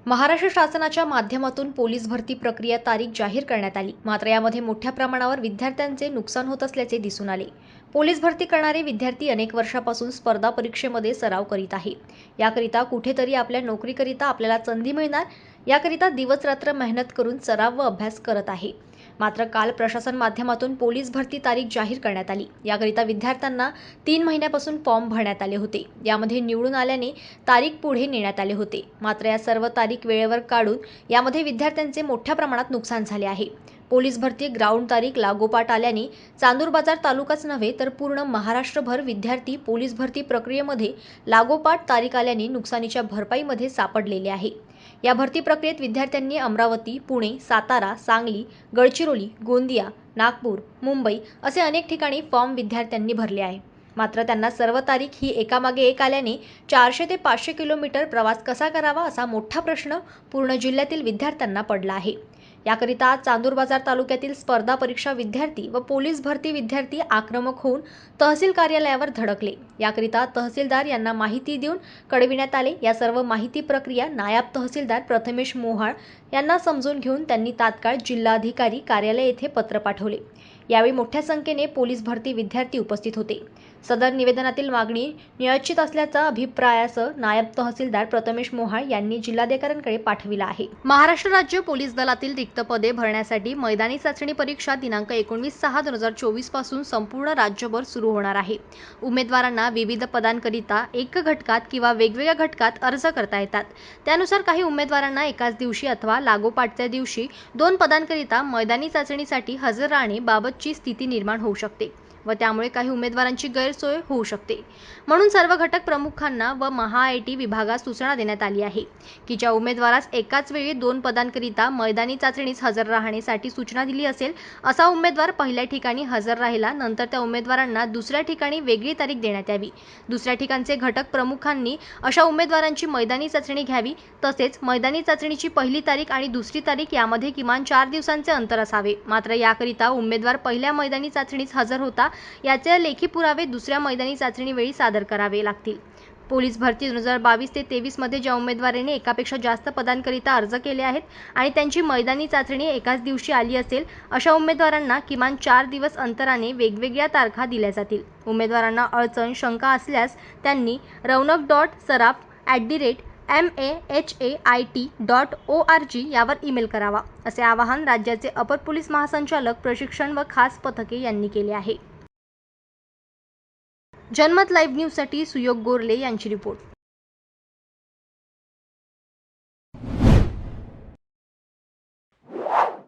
महाराष्ट्र शासनाच्या माध्यमातून पोलीस भरती प्रक्रिया तारीख जाहीर करण्यात आली। मात्र यामध्ये मोठ्या प्रमाणावर विद्यार्थ्यांचे नुकसान होत असल्याचे दिसून आले। पोलीस भरती करणारे विद्यार्थी अनेक वर्षापासून स्पर्धा परीक्षेमध्ये सराव करीत आहे। याकरिता कुठेतरी आपल्या नोकरीकरिता आपल्याला संधी मिळणार याकरिता दिवसरात्र मेहनत करून सराव व अभ्यास करत आहे। मात्र काल प्रशासन माध्यमातून पोलीस भरती तारीख जाहीर करण्यात आली। याकरिता विद्यार्थ्यांना 3 महिन्यापासून फॉर्म भरण्यात आले होते। यामध्ये निवडून आल्याने तारीख पुढे नेण्यात आले होते। मात्र या सर्व तारीख वेळेवर काढून यामध्ये विद्यार्थ्यांचे मोठ्या प्रमाणात नुकसान झाले आहे। पोलीस भरती ग्राउंड तारीख लागोपाठ आल्याने चांदूर बाजार तालुकाच नव्हे तर पूर्ण महाराष्ट्रभर विद्यार्थी पोलीस भरती प्रक्रियेमध्ये लागोपाठ तारीख आल्याने नुकसानीच्या भरपाईमध्ये सापडलेले आहे। या भरती प्रक्रियेत विद्यार्थ्यांनी अमरावती, पुणे, सातारा, सांगली, गडचिरोली, गोंदिया, नागपूर, मुंबई असे अनेक ठिकाणी फॉर्म विद्यार्थ्यांनी भरले आहे। मात्र त्यांना सर्व तारीख ही एकामागे एक आल्याने 400 ते 500 किलोमीटर प्रवास कसा करावा असा मोठा प्रश्न पूर्ण जिल्ह्यातील विद्यार्थ्यांना पडला आहे। याकरिता आज चांदूर बाजार तालुक्यातील स्पर्धा परीक्षा विद्यार्थी व पोलीस भरती विद्यार्थी आक्रमक होऊन तहसील कार्यालयावर धडकले। याकरिता तहसीलदार यांना माहिती देऊन कळविण्यात आले। या सर्व माहिती प्रक्रिया नायब तहसीलदार प्रथमेश मोहाळ यांना समजून घेऊन त्यांनी तात्काळ जिल्हाधिकारी कार्यालय येथे पत्र पाठवले। यावेळी मोठ्या संख्येने पोलीस भरती विद्यार्थी उपस्थित होते। सदर निवेदनातील मागणी निश्चित असल्याचा अभिप्रायासह नायब तहसीलदार प्रथमेश मोहाळ यांनी जिल्हाधिकाऱ्यांकडे पाठविला आहे। महाराष्ट्र राज्य पोलीस दलातील रिक्त पदे भरण्यासाठी मैदानी चाचणी परीक्षा दिनांक 19/6/2024 पासून संपूर्ण राज्यभर सुरू होणार आहे। उमेदवारांना विविध पदांकरिता एक घटकात किंवा वेगवेगळ्या घटकात अर्ज करता येतात। त्यानुसार काही उमेदवारांना एकाच दिवशी अथवा लागोपाठच्या दिवशी 2 पदांकरिता मैदानी चाचणीसाठी हजर राहणे बाबतची स्थिती निर्माण होऊ शकते व त्यामुळे काही उमेदवारांची गैरसोय होऊ शकते। म्हणून सर्व घटक प्रमुखांना व महा-आय-टी विभागास सूचना देण्यात आली आहे की ज्या उमेदवारास एकाच वेळी 2 पदांकरिता मैदानी चाचणीस हजर राहण्यासाठी सूचना दिली असेल असा उमेदवार पहिल्या ठिकाणी हजर राहिला नंतर त्या उमेदवारांना दुसऱ्या ठिकाणी वेगळी तारीख देण्यात यावी। दुसऱ्या ठिकाणचे घटक प्रमुखांनी अशा उमेदवारांची मैदानी चाचणी घ्यावी। तसेच मैदानी चाचणीची पहिली तारीख आणि दुसरी तारीख यामध्ये किमान 4 दिवसांचे अंतर असावे। मात्र याकरिता उमेदवार पहिल्या मैदानी चाचणीस हजर होता याचे लेखी पुरावे दुसऱ्या मैदानी चाचणी वेळी सादर करावे लागतील। पोलीस भरती 2022 ते 23 मध्ये ज्या उमेदवारांनी एकापेक्षा जास्त पदांकरिता अर्ज केले आहेत आणि त्यांची मैदानी चाचणी एकाच दिवशी आली असेल अशा उमेदवारांना किमान 4 दिवस अंतराने वेगवेगळ्या तारखा दिल्या जातील। उमेदवारांना अडचण शंका असल्यास त्यांनी raunak.saraf@mahait.org यावर ईमेल करावा असे आवाहन राज्याचे अपर पोलीस महासंचालक प्रशिक्षण व खास पथके यांनी केले आहे। जनमत लाईव्ह न्यूजसाठी सुयोग गोरले यांची रिपोर्ट।